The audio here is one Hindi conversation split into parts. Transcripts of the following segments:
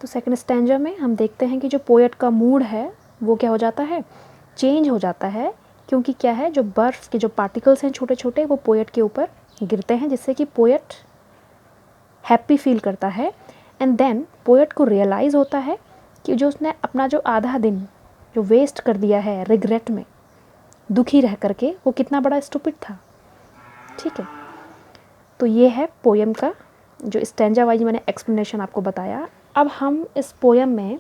तो सेकंड स्टैंजा में हम देखते हैं कि जो पोएट का मूड है वो क्या हो जाता है, चेंज हो जाता है, क्योंकि क्या है, जो बर्फ़ के जो पार्टिकल्स हैं छोटे छोटे वो पोएट के ऊपर गिरते हैं, जिससे कि पोएट हैप्पी फील करता है। एंड देन पोएट को रियलाइज़ होता है कि जो उसने अपना जो आधा दिन जो वेस्ट कर दिया है रिग्रेट में, दुखी रह करके, वो कितना बड़ा स्टूपिड था। ठीक है, तो ये है पोएम का जो स्टैंजा वाइज मैंने एक्सप्लेनेशन आपको बताया। अब हम इस पोएम में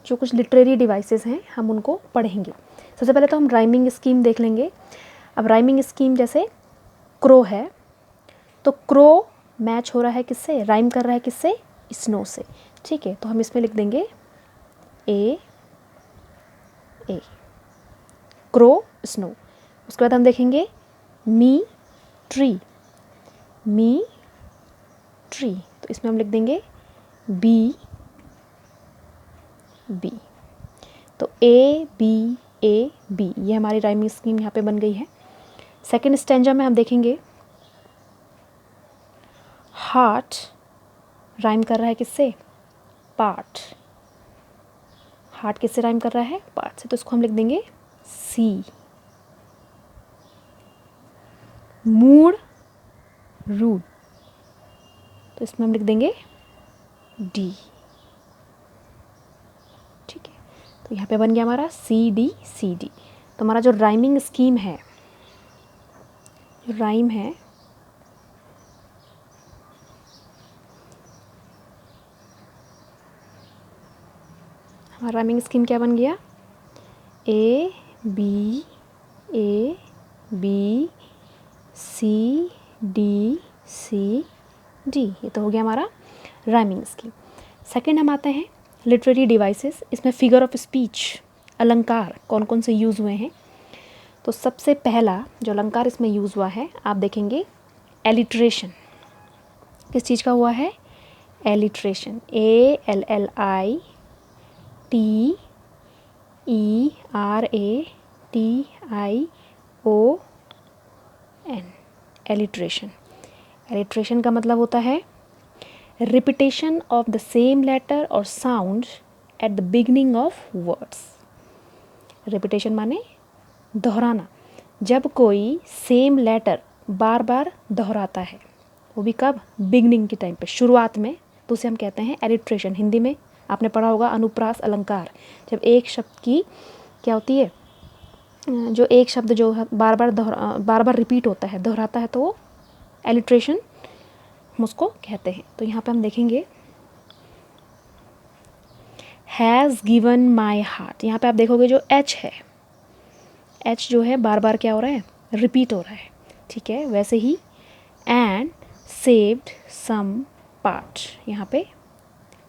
जो कुछ लिटरेरी डिवाइसेस हैं हम उनको पढ़ेंगे। सबसे पहले तो हम राइमिंग स्कीम देख लेंगे। अब राइमिंग स्कीम जैसे क्रो है, तो क्रो मैच हो रहा है किससे, राइम कर रहा है किससे, स्नो से। ठीक है, तो हम इसमें लिख देंगे ए ए, क्रो स्नो। उसके बाद हम देखेंगे मी ट्री, मी ट्री, तो इसमें हम लिख देंगे बी बी। तो ए बी, ये हमारी राइमिंग स्कीम यहाँ पे बन गई है। सेकेंड स्टैंजा में हम देखेंगे हार्ट राइम कर रहा है किससे, पार्ट। हार्ट किससे राइम कर रहा है, पार्ट से, तो इसको हम लिख देंगे सी। मूड रूड, तो इसमें हम लिख देंगे डी। ठीक है, तो यहाँ पे बन गया हमारा सी डी सी डी। तो हमारा जो राइमिंग स्कीम है, जो राइम है, हमारा राइमिंग स्कीम क्या बन गया, ए बी सी डी, ये तो हो गया हमारा राइमिंग स्कीम। सेकंड हम आते हैं लिटरेरी डिवाइसेस। इसमें फिगर ऑफ स्पीच, अलंकार कौन कौन से यूज़ हुए हैं। तो सबसे पहला जो अलंकार इसमें यूज़ हुआ है, आप देखेंगे एलिट्रेशन। किस चीज़ का हुआ है, एलिट्रेशन, ALLITERATION, एलिट्रेशन। एलिट्रेशन का मतलब होता है repetition of the same letter और sound at the beginning of words. Repetition माने दोहराना, जब कोई सेम लेटर बार बार दोहराता है, वो भी कब, बिगनिंग के टाइम पे, शुरुआत में, तो उसे हम कहते हैं एलिट्रेशन। हिंदी में आपने पढ़ा होगा अनुप्रास अलंकार, जब एक शब्द की क्या होती है, जो एक शब्द जो बार बार रिपीट होता है, दोहराता है, तो वो एलिट्रेशन हम उसको कहते हैं। तो यहाँ पे हम देखेंगे हैज़ गिवन माई हार्ट, यहाँ पे आप देखोगे जो एच है, एच जो है बार बार क्या हो रहा है, रिपीट हो रहा है। ठीक है, वैसे ही एंड सेव्ड सम पार्ट, यहाँ पे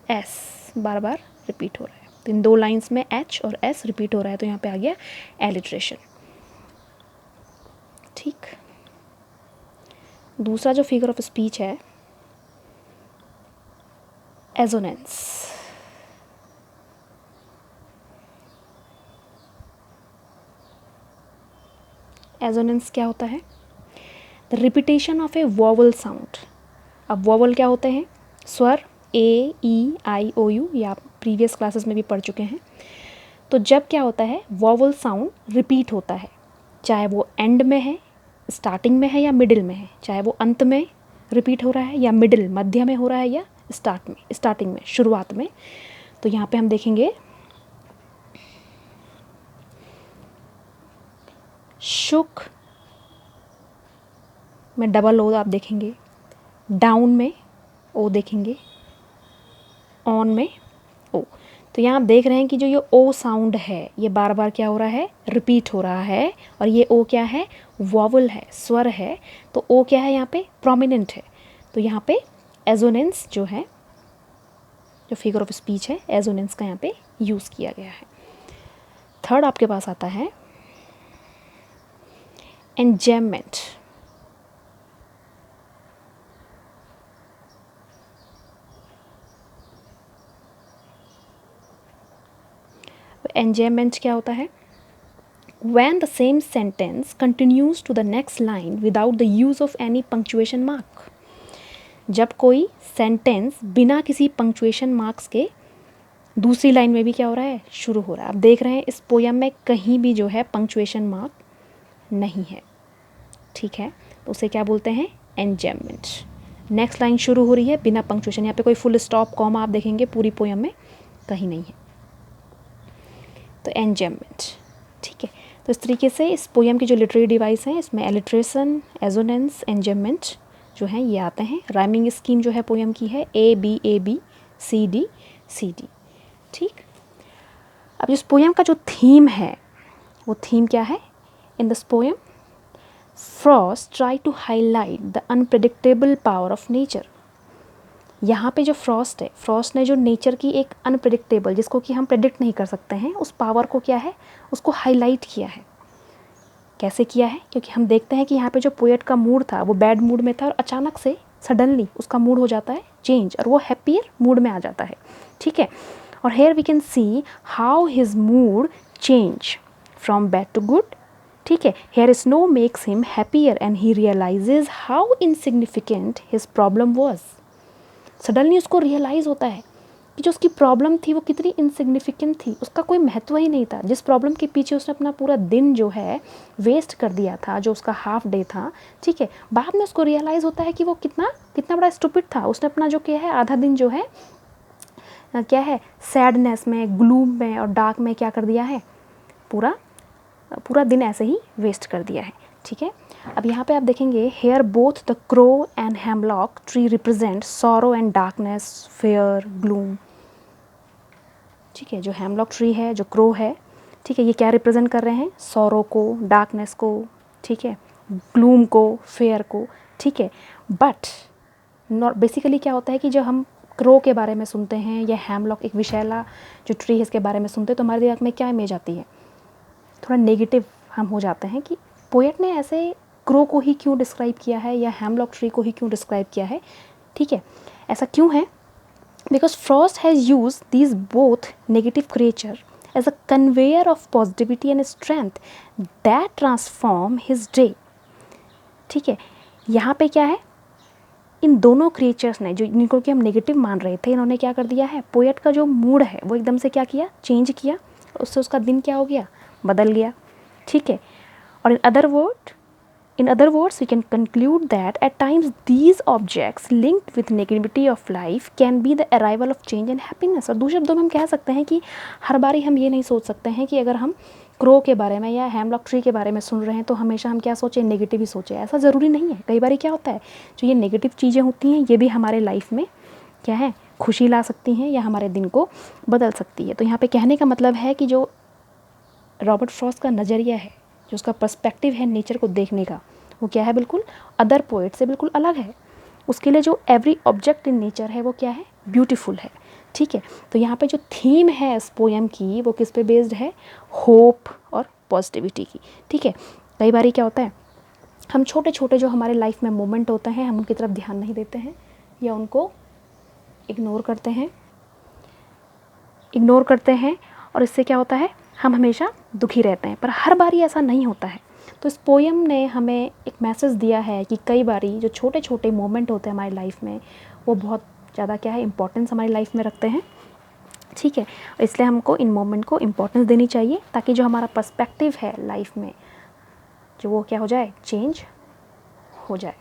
एस बार बार रिपीट हो रहा है। तो इन दो लाइंस में एच और एस रिपीट हो रहा है, तो यहाँ पे आ गया एलिट्रेशन। ठीक, दूसरा जो फिगर ऑफ स्पीच है एजोनेंस। एजोनेंस क्या होता है, the repetition of A vowel sound. अब वॉवल क्या होते हैं, स्वर, AEIOU, या आप प्रीवियस क्लासेस में भी पढ़ चुके हैं। तो जब क्या होता है, वॉवल साउंड रिपीट होता है, चाहे वो एंड में है, स्टार्टिंग में है या मिडिल में है, चाहे वो अंत में रिपीट हो रहा है या मिडिल मध्य में हो रहा है या स्टार्टिंग में, शुरुआत में। तो यहाँ पे हम देखेंगे शुक में डबल ओ आप देखेंगे, डाउन में ओ देखेंगे, ऑन में ओ। तो यहाँ आप देख रहे हैं कि जो ये ओ साउंड है, ये बार बार क्या हो रहा है, रिपीट हो रहा है, और ये ओ क्या है, वॉवल है, स्वर है। तो ओ क्या है, यहाँ पे प्रोमिनेंट है। तो यहाँ पे एजोनेंस जो है, जो फिगर ऑफ स्पीच है, एजोनेंस का यहाँ पे यूज़ किया गया है। थर्ड आपके पास आता है एंजैममेंट। एंजैममेंट क्या होता है, when the same sentence continues to the next line without the use of any punctuation mark। जब कोई सेंटेंस बिना किसी पंक्चुएशन मार्क्स के दूसरी लाइन में भी क्या हो रहा है, शुरू हो रहा है। आप देख रहे हैं इस पोयम में कहीं भी जो है पंक्चुएशन मार्क नहीं है, ठीक है, तो उसे क्या बोलते हैं, एंजेममेंट। नेक्स्ट लाइन शुरू हो रही है बिना पंक्चुएशन, यहाँ पे कोई फुल स्टॉप कॉमा आप देखेंगे पूरी पोयम में कहीं नहीं है, तो एंजेममेंट, ठीक है। तो इस तरीके से इस पोयम की जो लिटरेरी डिवाइस हैं इसमें एलिट्रेशन, एजोनेंस, एंजेममेंट जो हैं ये आते हैं। राइमिंग स्कीम जो है पोयम की है A B C D C D, ठीक। अब इस पोयम का जो थीम है वो थीम क्या है, in this poem Frost try to highlight the unpredictable power of nature. यहाँ पे जो फ्रॉस्ट है, फ्रॉस्ट ने जो नेचर की एक अनप्रेडिक्टेबल, जिसको कि हम प्रेडिक्ट नहीं कर सकते हैं, उस पावर को क्या है, उसको हाईलाइट किया है। कैसे किया है, क्योंकि हम देखते हैं कि यहाँ पे जो पोएट का मूड था वो बैड मूड में था और अचानक से सडनली उसका मूड हो जाता है चेंज और वो हैप्पियर मूड में आ जाता है, ठीक है। और here we can see how his mood change from bad to good, ठीक है। Here snow makes him happier and he realizes how insignificant his problem was. Suddenly उसको रियलाइज़ होता है कि जो उसकी प्रॉब्लम थी वो कितनी इनसिग्निफिकेंट थी, उसका कोई महत्व ही नहीं था। जिस प्रॉब्लम के पीछे उसने अपना पूरा दिन जो है वेस्ट कर दिया था, जो उसका हाफ डे था, ठीक है, बाद में उसको रियलाइज़ होता है कि वो कितना कितना बड़ा स्टूपिड था। उसने अपना जो क्या है आधा दिन जो है क्या है सैडनेस में, ग्लूम में और डार्क में क्या कर दिया है, पूरा पूरा दिन ऐसे ही वेस्ट कर दिया है, ठीक है। अब यहाँ पे आप देखेंगे here both the crow and hemlock tree represent sorrow and darkness, fear, gloom, ठीक है। जो हेमलॉक ट्री है, जो क्रो है, ठीक है, ये क्या रिप्रेजेंट कर रहे हैं, सॉरो को, डार्कनेस को, ठीक है, ग्लूम को, फेयर को, ठीक है। बट बेसिकली क्या होता है कि जब हम क्रो के बारे में सुनते हैं या हेमलॉक एक विशैला जो ट्री है इसके बारे में सुनते हैं तो हमारे दिमाग में क्या इमेज आती है, थोड़ा नेगेटिव हम हो जाते हैं कि पोएट ने ऐसे क्रो को ही क्यों डिस्क्राइब किया है या हेमलॉक ट्री को ही क्यों डिस्क्राइब किया है, ठीक है। ऐसा क्यों है, because Frost has use these both negative creature as a conveyor of positivity and strength that transform his day, ठीक है। यहाँ पे क्या है, इन दोनों क्रिएचर्स ने जो इनको कि हम नेगेटिव मान रहे थे, इन्होंने क्या कर दिया है, पोएट का जो मूड है वो एकदम से क्या किया, चेंज किया, उससे उसका दिन क्या हो गया, बदल गया, ठीक है। और in other words we can conclude that at times these objects linked with negativity of life can be the arrival of change and happiness। और दूसरे शब्दों में हम कह सकते हैं कि हर बारी हम ये नहीं सोच सकते हैं कि अगर हम क्रो के बारे में या हेमलॉक ट्री के बारे में सुन रहे हैं तो हमेशा हम क्या सोचें, नेगेटिव ही सोचें। ऐसा ज़रूरी नहीं है। कई बारी क्या होता है, जो ये नेगेटिव चीज़ें होती हैं ये भी हमारे लाइफ में क्या है, खुशी ला सकती हैं या हमारे दिन को बदल सकती है। तो यहाँ पे कहने का मतलब है कि जो रॉबर्ट फ्रॉस्ट का नज़रिया है, जो उसका पर्सपेक्टिव है नेचर को देखने का, वो क्या है, बिल्कुल अदर पोएट से बिल्कुल अलग है। उसके लिए जो एवरी ऑब्जेक्ट इन नेचर है वो क्या है, ब्यूटीफुल है, ठीक है। तो यहाँ पे जो थीम है इस पोएम की वो किस पे बेस्ड है, होप और पॉजिटिविटी की, ठीक है। कई बार क्या होता है, हम छोटे छोटे जो हमारे लाइफ में मोमेंट होते हैं हम उनकी तरफ ध्यान नहीं देते हैं या उनको इग्नोर करते हैं और इससे क्या होता है, हम हमेशा दुखी रहते हैं। पर हर बारी ऐसा नहीं होता है। तो इस पोएम ने हमें एक मैसेज दिया है कि कई बारी जो छोटे छोटे मोमेंट होते हैं हमारी लाइफ में वो बहुत ज़्यादा क्या है, इम्पोर्टेंस हमारी लाइफ में रखते हैं, ठीक है। इसलिए हमको इन मोमेंट को इम्पोर्टेंस देनी चाहिए ताकि जो हमारा पर्सपेक्टिव है लाइफ में जो वो क्या हो जाए, चेंज हो जाए।